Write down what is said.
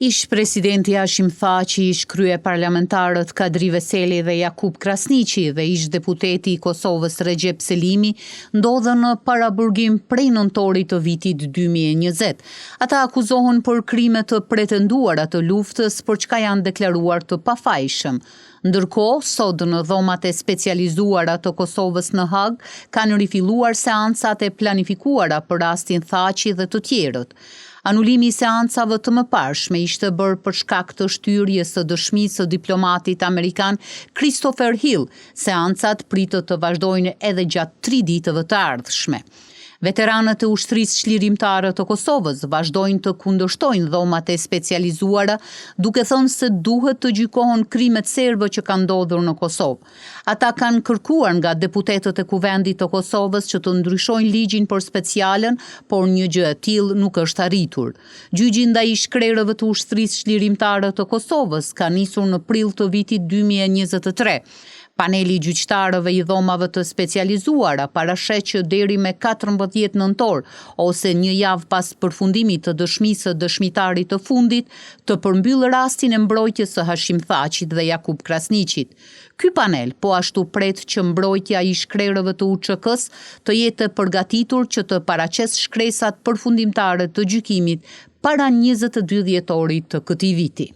Ish presidenti Hashim Thaçi, ish krye parlamentarët Kadri Veseli dhe Jakub Krasniqi dhe ish deputeti i Kosovës Recep Selimi ndodhen në paraburgim prej nëntorit të vitit 2020. Ata akuzohen për krime të pretenduara të luftës, për çka janë deklaruar të pafajshëm. Ndërkohë, sot në dhomat e specializuara të Kosovës në Hag kanë rifilluar seancat e planifikuara për rastin Thaçi dhe të tjerët. Anulimi i seancave të mëparshme ishte bërë për shkak të shtyrjes së dëshmisë së diplomatit amerikan Christopher Hill. Seancat pritet të vazhdojnë edhe gjatë 3 ditëve të ardhshme. Veteranët e ushtrisë çlirimtare të Kosovës vazhdojnë të kundërshtojnë dhomat e specializuara, duke thënë se duhet të gjykohen krimet serbe që kanë ndodhur në Kosovë. Ata kanë kërkuar nga deputetët e Kuvendit të Kosovës që të ndryshojnë ligjin për specialen, por një gjë e tillë nuk është arritur. Gjyqi ndaj shkrerëve të ushtrisë çlirimtare të Kosovës ka nisur në prill të vitit 2023. Paneli i gjyqtarëve i dhomave të specializuara parashet që deri me 14 nëntor, ose një javë pas përfundimit të dëshmisë së dëshmitarit të fundit, të përmbyllë rastin e mbrojtjes së Hashim Thaçit dhe Jakub Krasniqit. Ky panel po ashtu pret që mbrojtja i shkrerëve të UÇK-s të jetë e përgatitur që të paraqes shkresat përfundimtare të gjykimit para 22 dhjetorit të këtij viti.